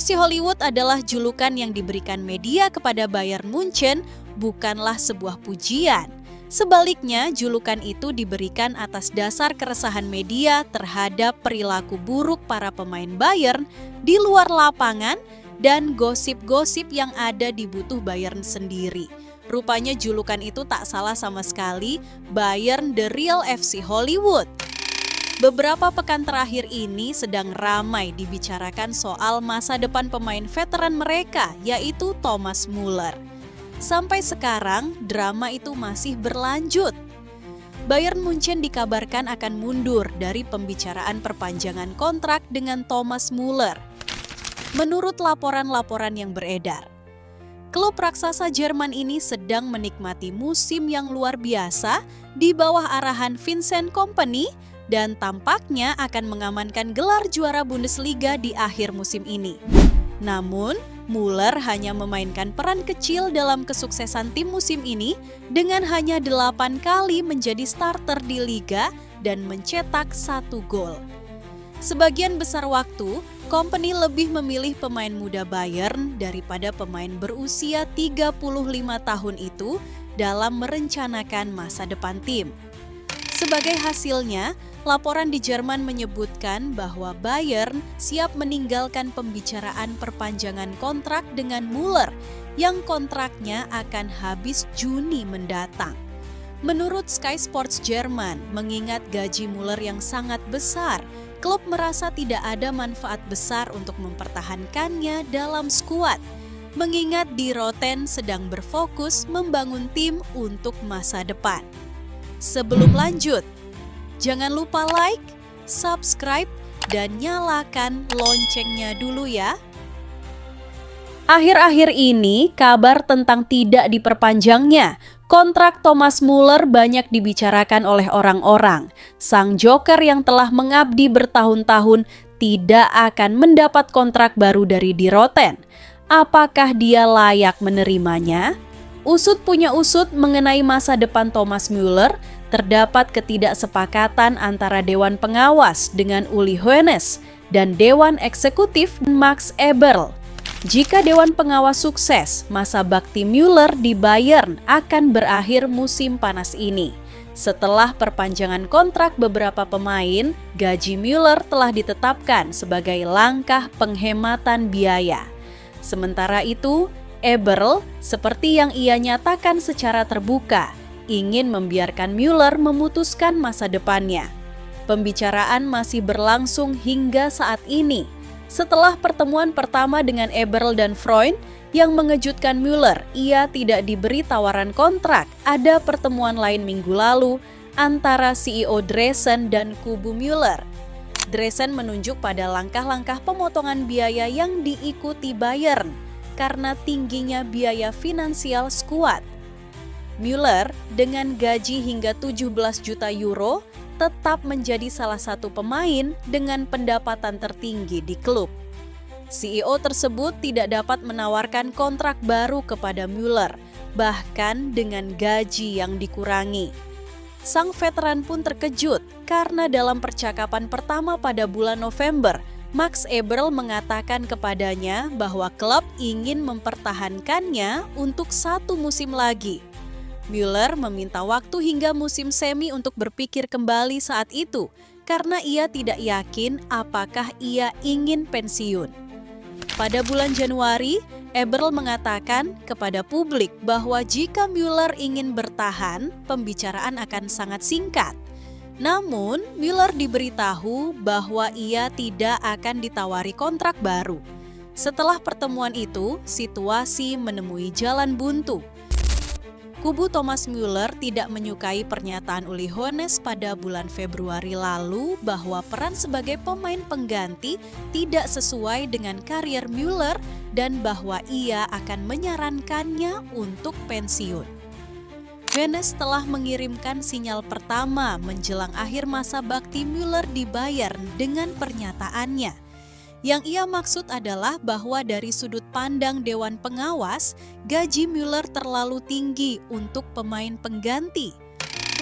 FC Hollywood adalah julukan yang diberikan media kepada Bayern Munchen, bukanlah sebuah pujian. Sebaliknya, julukan itu diberikan atas dasar keresahan media terhadap perilaku buruk para pemain Bayern di luar lapangan dan gosip-gosip yang ada di butuh Bayern sendiri. Rupanya julukan itu tak salah sama sekali, Bayern The Real FC Hollywood. Beberapa pekan terakhir ini sedang ramai dibicarakan soal masa depan pemain veteran mereka, yaitu Thomas Müller. Sampai sekarang, drama itu masih berlanjut. Bayern Munchen dikabarkan akan mundur dari pembicaraan perpanjangan kontrak dengan Thomas Müller. Menurut laporan-laporan yang beredar, klub raksasa Jerman ini sedang menikmati musim yang luar biasa di bawah arahan Vincent Kompany dan tampaknya akan mengamankan gelar juara Bundesliga di akhir musim ini. Namun, Müller hanya memainkan peran kecil dalam kesuksesan tim musim ini dengan hanya 8 kali menjadi starter di Liga dan mencetak 1 gol. Sebagian besar waktu, Kompany lebih memilih pemain muda Bayern daripada pemain berusia 35 tahun itu dalam merencanakan masa depan tim. Sebagai hasilnya, laporan di Jerman menyebutkan bahwa Bayern siap meninggalkan pembicaraan perpanjangan kontrak dengan Müller yang kontraknya akan habis Juni mendatang. Menurut Sky Sports Jerman, mengingat gaji Müller yang sangat besar, klub merasa tidak ada manfaat besar untuk mempertahankannya dalam skuad. Mengingat Die Roten sedang berfokus membangun tim untuk masa depan. Sebelum lanjut, jangan lupa like, subscribe, dan nyalakan loncengnya dulu ya. Akhir-akhir ini, kabar tentang tidak diperpanjangnya kontrak Thomas Müller banyak dibicarakan oleh orang-orang. Sang joker yang telah mengabdi bertahun-tahun tidak akan mendapat kontrak baru dari Die Roten. Apakah dia layak menerimanya? Usut punya usut mengenai masa depan Thomas Müller, terdapat ketidaksepakatan antara Dewan Pengawas dengan Uli Hoeneß dan Dewan Eksekutif Max Eberl. Jika Dewan Pengawas sukses, masa bakti Müller di Bayern akan berakhir musim panas ini. Setelah perpanjangan kontrak beberapa pemain, gaji Müller telah ditetapkan sebagai langkah penghematan biaya. Sementara itu, Eberl, seperti yang ia nyatakan secara terbuka, ingin membiarkan Müller memutuskan masa depannya. Pembicaraan masih berlangsung hingga saat ini. Setelah pertemuan pertama dengan Eberl dan Freund yang mengejutkan Müller, ia tidak diberi tawaran kontrak. Ada pertemuan lain minggu lalu antara CEO Dressen dan kubu Müller. Dressen menunjuk pada langkah-langkah pemotongan biaya yang diikuti Bayern karena tingginya biaya finansial skuad. Müller dengan gaji hingga 17 juta euro tetap menjadi salah satu pemain dengan pendapatan tertinggi di klub. CEO tersebut tidak dapat menawarkan kontrak baru kepada Müller, bahkan dengan gaji yang dikurangi. Sang veteran pun terkejut karena dalam percakapan pertama pada bulan November, Max Eberl mengatakan kepadanya bahwa klub ingin mempertahankannya untuk 1 musim lagi. Müller meminta waktu hingga musim semi untuk berpikir kembali saat itu karena ia tidak yakin apakah ia ingin pensiun. Pada bulan Januari, Eberl mengatakan kepada publik bahwa jika Müller ingin bertahan, pembicaraan akan sangat singkat. Namun, Müller diberitahu bahwa ia tidak akan ditawari kontrak baru. Setelah pertemuan itu, situasi menemui jalan buntu. Kubu Thomas Müller tidak menyukai pernyataan Uli Hoeneß pada bulan Februari lalu bahwa peran sebagai pemain pengganti tidak sesuai dengan karier Müller dan bahwa ia akan menyarankannya untuk pensiun. Hoeneß telah mengirimkan sinyal pertama menjelang akhir masa bakti Müller di Bayern dengan pernyataannya. Yang ia maksud adalah bahwa dari sudut pandang Dewan Pengawas, gaji Müller terlalu tinggi untuk pemain pengganti.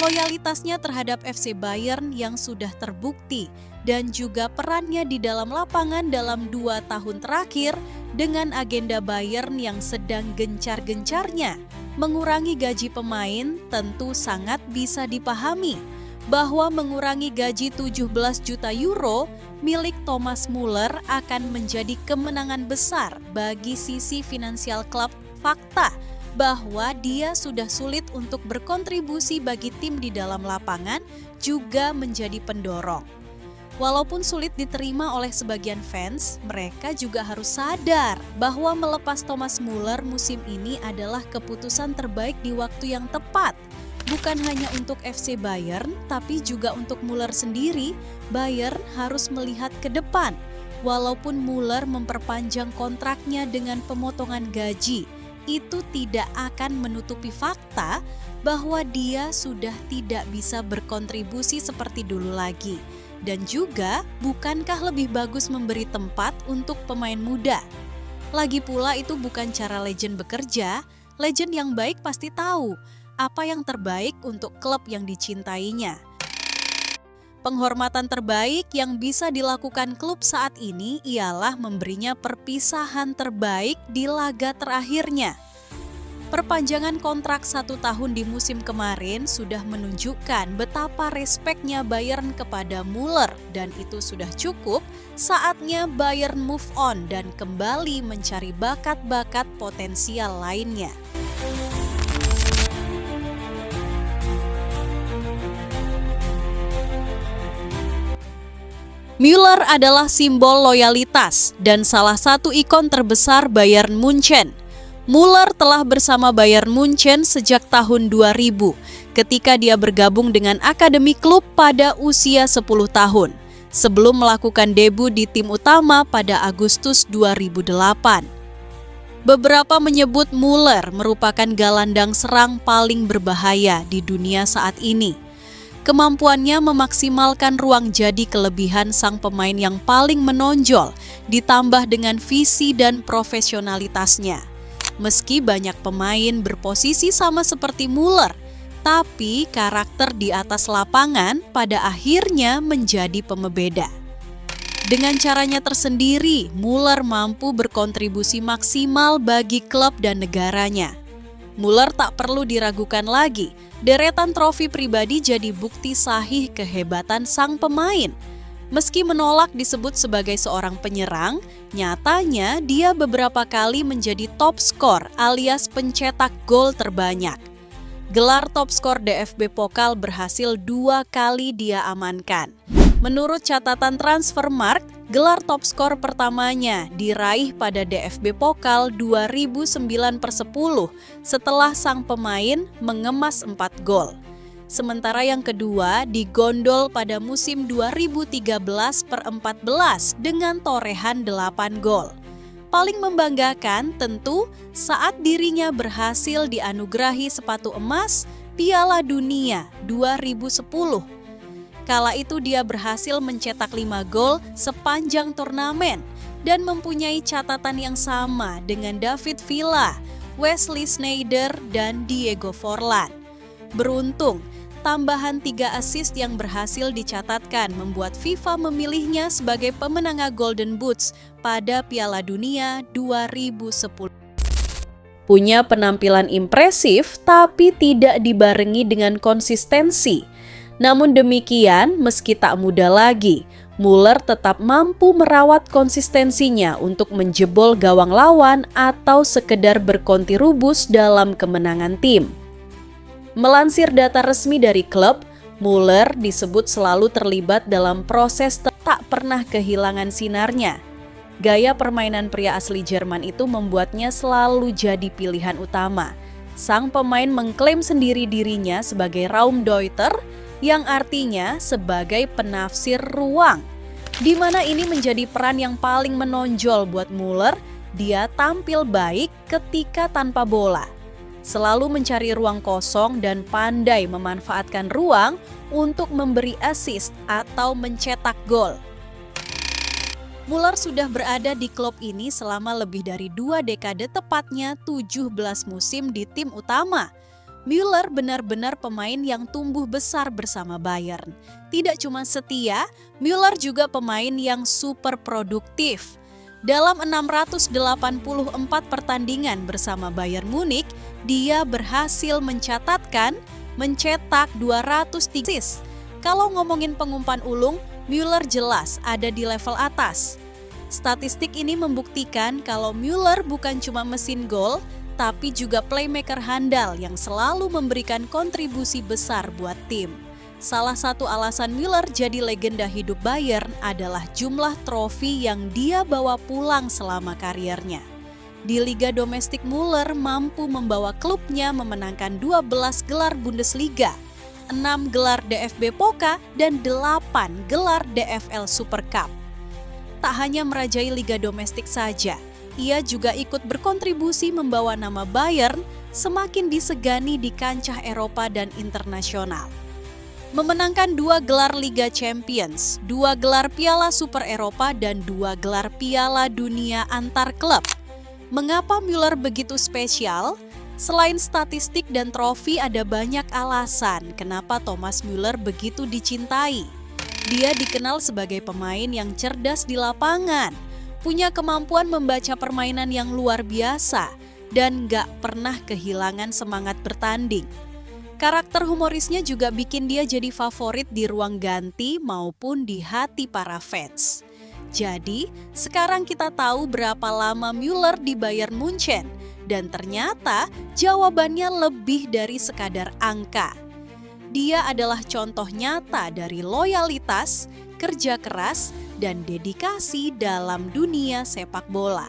Loyalitasnya terhadap FC Bayern yang sudah terbukti dan juga perannya di dalam lapangan dalam 2 tahun terakhir dengan agenda Bayern yang sedang gencar-gencarnya mengurangi gaji pemain tentu sangat bisa dipahami bahwa mengurangi gaji 17 juta euro milik Thomas Muller akan menjadi kemenangan besar bagi sisi finansial klub. Fakta bahwa dia sudah sulit untuk berkontribusi bagi tim di dalam lapangan juga menjadi pendorong. Walaupun sulit diterima oleh sebagian fans, mereka juga harus sadar bahwa melepas Thomas Muller musim ini adalah keputusan terbaik di waktu yang tepat. Bukan hanya untuk FC Bayern, tapi juga untuk Muller sendiri. Bayern harus melihat ke depan. Walaupun Muller memperpanjang kontraknya dengan pemotongan gaji, itu tidak akan menutupi fakta bahwa dia sudah tidak bisa berkontribusi seperti dulu lagi. Dan juga, bukankah lebih bagus memberi tempat untuk pemain muda? Lagi pula itu bukan cara legend bekerja. Legend yang baik pasti tahu apa yang terbaik untuk klub yang dicintainya. Penghormatan terbaik yang bisa dilakukan klub saat ini ialah memberinya perpisahan terbaik di laga terakhirnya. Perpanjangan kontrak 1 tahun di musim kemarin sudah menunjukkan betapa respeknya Bayern kepada Muller dan itu sudah cukup. Saatnya Bayern move on dan kembali mencari bakat-bakat potensial lainnya. Müller adalah simbol loyalitas dan salah satu ikon terbesar Bayern Munchen. Muller telah bersama Bayern Munchen sejak tahun 2000 ketika dia bergabung dengan akademi klub pada usia 10 tahun sebelum melakukan debut di tim utama pada Agustus 2008. Beberapa menyebut Muller merupakan gelandang serang paling berbahaya di dunia saat ini. Kemampuannya memaksimalkan ruang jadi kelebihan sang pemain yang paling menonjol ditambah dengan visi dan profesionalitasnya. Meski banyak pemain berposisi sama seperti Muller, tapi karakter di atas lapangan pada akhirnya menjadi pembeda. Dengan caranya tersendiri, Muller mampu berkontribusi maksimal bagi klub dan negaranya. Muller tak perlu diragukan lagi, deretan trofi pribadi jadi bukti sahih kehebatan sang pemain. Meski menolak disebut sebagai seorang penyerang, nyatanya dia beberapa kali menjadi top skor alias pencetak gol terbanyak. Gelar top skor DFB Pokal berhasil 2 kali dia amankan. Menurut catatan Transfermarkt, gelar top skor pertamanya diraih pada DFB Pokal 2009/10 setelah sang pemain mengemas 4 gol. Sementara yang kedua digondol pada musim 2013/14 dengan torehan 8 gol. Paling membanggakan tentu saat dirinya berhasil dianugerahi sepatu emas Piala Dunia 2010. Kala itu dia berhasil mencetak 5 gol sepanjang turnamen dan mempunyai catatan yang sama dengan David Villa, Wesley Sneijder, dan Diego Forlan. Beruntung, tambahan 3 assist yang berhasil dicatatkan membuat FIFA memilihnya sebagai pemenang Golden Boots pada Piala Dunia 2010. Punya penampilan impresif tapi tidak dibarengi dengan konsistensi. Namun demikian, meski tak muda lagi, Muller tetap mampu merawat konsistensinya untuk menjebol gawang lawan atau sekedar berkontribus dalam kemenangan tim. Melansir data resmi dari klub, Muller disebut selalu terlibat dalam proses tak pernah kehilangan sinarnya. Gaya permainan pria asli Jerman itu membuatnya selalu jadi pilihan utama. Sang pemain mengklaim sendiri dirinya sebagai Raumdeuter, yang artinya sebagai penafsir ruang. Di mana ini menjadi peran yang paling menonjol buat Muller, dia tampil baik ketika tanpa bola. Selalu mencari ruang kosong dan pandai memanfaatkan ruang untuk memberi assist atau mencetak gol. Muller sudah berada di klub ini selama lebih dari 2 dekade, tepatnya 17 musim di tim utama. Müller benar-benar pemain yang tumbuh besar bersama Bayern. Tidak cuma setia, Müller juga pemain yang super produktif. Dalam 684 pertandingan bersama Bayern Munich, dia berhasil mencetak 203 assist. Kalau ngomongin pengumpan ulung, Müller jelas ada di level atas. Statistik ini membuktikan kalau Müller bukan cuma mesin gol, tapi juga playmaker handal yang selalu memberikan kontribusi besar buat tim. Salah satu alasan Müller jadi legenda hidup Bayern adalah jumlah trofi yang dia bawa pulang selama kariernya. Di Liga Domestik, Müller mampu membawa klubnya memenangkan 12 gelar Bundesliga, 6 gelar DFB Pokal, dan 8 gelar DFL Super Cup. Tak hanya merajai Liga Domestik saja, ia juga ikut berkontribusi membawa nama Bayern semakin disegani di kancah Eropa dan internasional. Memenangkan 2 gelar Liga Champions, 2 gelar Piala Super Eropa, dan 2 gelar Piala Dunia antar klub. Mengapa Müller begitu spesial? Selain statistik dan trofi, ada banyak alasan kenapa Thomas Müller begitu dicintai. Dia dikenal sebagai pemain yang cerdas di lapangan, punya kemampuan membaca permainan yang luar biasa, dan gak pernah kehilangan semangat bertanding. Karakter humorisnya juga bikin dia jadi favorit di ruang ganti maupun di hati para fans. Jadi, sekarang kita tahu berapa lama Müller di Bayern Munchen, dan ternyata jawabannya lebih dari sekadar angka. Dia adalah contoh nyata dari loyalitas, kerja keras, dan dedikasi dalam dunia sepak bola.